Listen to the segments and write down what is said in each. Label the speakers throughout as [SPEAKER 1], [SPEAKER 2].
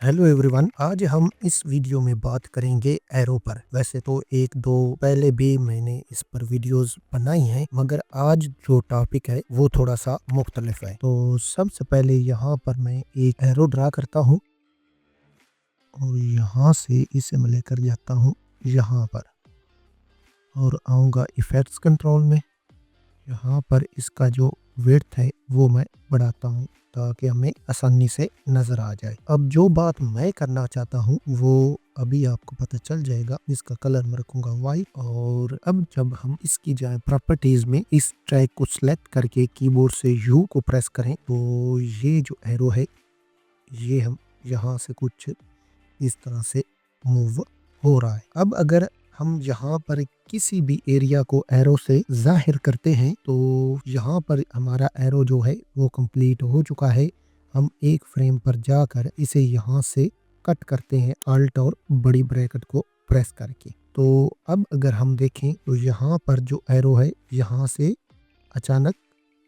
[SPEAKER 1] Hello everyone, आज हम इस वीडियो में बात करेंगे एरो पर। वैसे तो एक दो पहले भी मैंने इस पर वीडियोस बनाई हैं, मगर आज जो टॉपिक है वो थोड़ा सा मुख्तलिफ है। तो सबसे पहले यहाँ पर मैं एक एरो ड्रा करता हूँ और यहाँ से इसे मैं लेकर जाता हूँ यहाँ पर और आऊँगा इफेक्ट्स कंट्रोल में। यहाँ पर इसका जो विड्थ है वो मैं बढ़ाता हूँ ताकि हमें आसानी से नज़र आ जाए। अब जो बात मैं करना चाहता हूँ वो अभी आपको पता चल जाएगा। इसका कलर मैं रखूँगा वाइट। और अब जब हम इसकी जाए प्रॉपर्टीज में, इस ट्रैक को सिलेक्ट करके कीबोर्ड से यू को प्रेस करें तो ये जो एरो है ये हम यहाँ से कुछ इस तरह से मूव हो रहा है। अब अगर हम यहाँ पर किसी भी एरिया को एरो से जाहिर करते हैं तो यहाँ पर हमारा एरो जो है वो कंप्लीट हो चुका है। हम एक फ्रेम पर जाकर इसे यहाँ से कट करते हैं अल्ट और बड़ी ब्रैकेट को प्रेस करके। तो अब अगर हम देखें तो यहाँ पर जो एरो है यहाँ से अचानक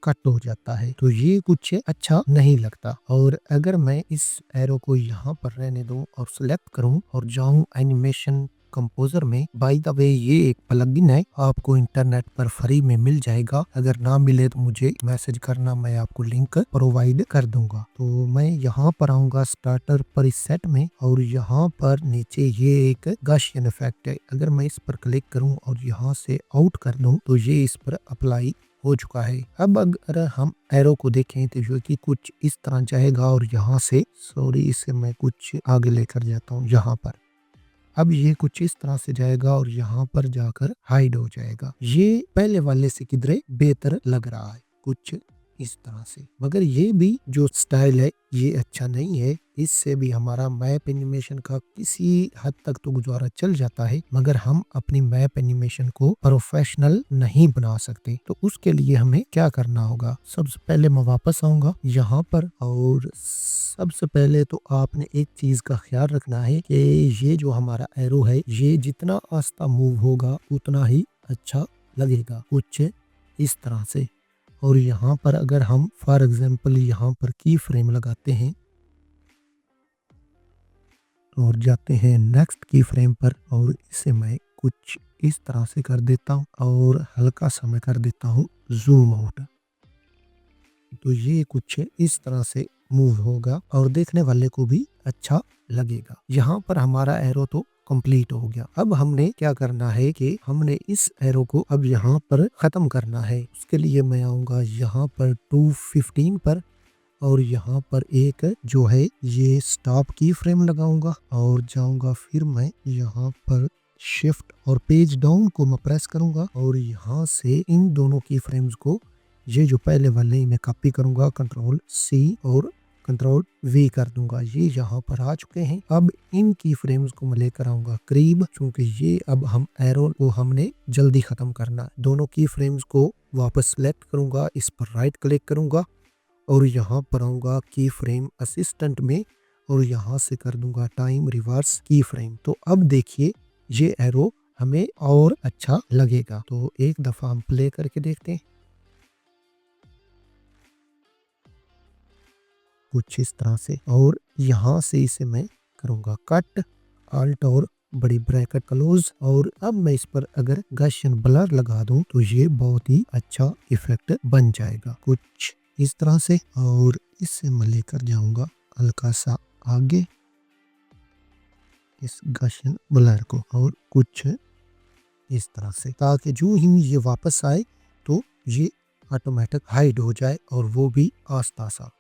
[SPEAKER 1] कट हो जाता है, तो ये कुछ अच्छा नहीं लगता। और अगर मैं इस एरो को यहाँ पर रहने दूं और सिलेक्ट करूं और जाऊं एनिमेशन कंपोजर में, बाय द वे ये एक प्लगइन है, आपको इंटरनेट पर फ्री में मिल जाएगा। अगर ना मिले तो मुझे मैसेज करना, मैं आपको लिंक प्रोवाइड कर दूंगा। तो मैं यहाँ पर आऊंगा स्टार्टर पर इस सेट में और यहाँ पर नीचे ये एक गाशियन इफेक्ट है। अगर मैं इस पर क्लिक करूँ और यहाँ से आउट कर दूं तो ये इस पर अप्लाई हो चुका है। अब अगर हम एरो को देखें तो जो कि कुछ इस तरह जाएगा और यहाँ से, सॉरी इसे मैं कुछ आगे लेकर जाता हूँ यहाँ पर। अब ये कुछ इस तरह से जाएगा और यहाँ पर जाकर हाइड हो जाएगा। ये पहले वाले से किधरे बेहतर लग रहा है कुछ इस तरह से, मगर ये भी जो स्टाइल है ये अच्छा नहीं है। इससे भी हमारा मैप एनिमेशन का किसी हद तक तो गुजारा चल जाता है, मगर हम अपनी मैप एनिमेशन को प्रोफेशनल नहीं बना सकते। तो उसके लिए हमें क्या करना होगा, सबसे पहले मैं वापस आऊंगा यहाँ पर और सबसे पहले तो आपने एक चीज का ख्याल रखना है कि ये जो हमारा एरो है ये जितना आस्ता मूव होगा उतना ही अच्छा लगेगा, कुछ इस तरह से। और यहाँ पर अगर हम फॉर एग्जांपल यहाँ पर की फ्रेम लगाते हैं और जाते हैं नेक्स्ट की फ्रेम पर और इसे मैं कुछ इस तरह से कर देता हूँ और हल्का सा मैं कर देता हूँ जूम आउट। तो ये कुछ इस तरह से मूव होगा और देखने वाले को भी अच्छा लगेगा। यहाँ पर हमारा एरो तो कंप्लीट हो गया। अब हमने क्या करना है कि हमने इस एरो को अब यहाँ पर खत्म करना है। उसके लिए मैं आऊंगा यहाँ पर 215 पर और यहाँ पर एक जो है ये स्टॉप की फ्रेम लगाऊंगा और जाऊंगा। फिर मैं यहाँ पर शिफ्ट और पेज डाउन को मैं प्रेस करूंगा और यहाँ से इन दोनों की फ्रेम्स को, ये जो पहले वाले मैं कॉपी करूंगा, कंट्रोल सी और कंट्रोल वी कर दूंगा। ये यहाँ पर आ चुके हैं। अब इन की फ्रेम्स को मैं लेकर आऊंगा करीब, क्योंकि ये अब हम एरो को हमने जल्दी खत्म करना है। दोनों की फ्रेम्स को वापस सेलेक्ट करूंगा, इस पर राइट क्लिक करूंगा और यहाँ पर आऊंगा की फ्रेम असिस्टेंट में और यहाँ से कर दूंगा टाइम रिवर्स की फ्रेम। तो अब देखिए ये एरो हमें और अच्छा लगेगा। तो एक दफा हम प्ले करके देखते हैं कुछ इस तरह से। और यहाँ से इसे मैं करूँगा कट, अल्ट और बड़ी ब्रैकेट क्लोज। और अब मैं इस पर अगर गॉसियन ब्लर लगा दूं तो ये बहुत ही अच्छा इफेक्ट बन जाएगा कुछ इस तरह से। और इससे मैं लेकर जाऊंगा हल्का सा आगे इस गॉसियन ब्लर को और कुछ इस तरह से, ताकि जो ही ये वापस आए तो ये ऑटोमेटिक हाइड हो जाए और वो भी आस्ता सा।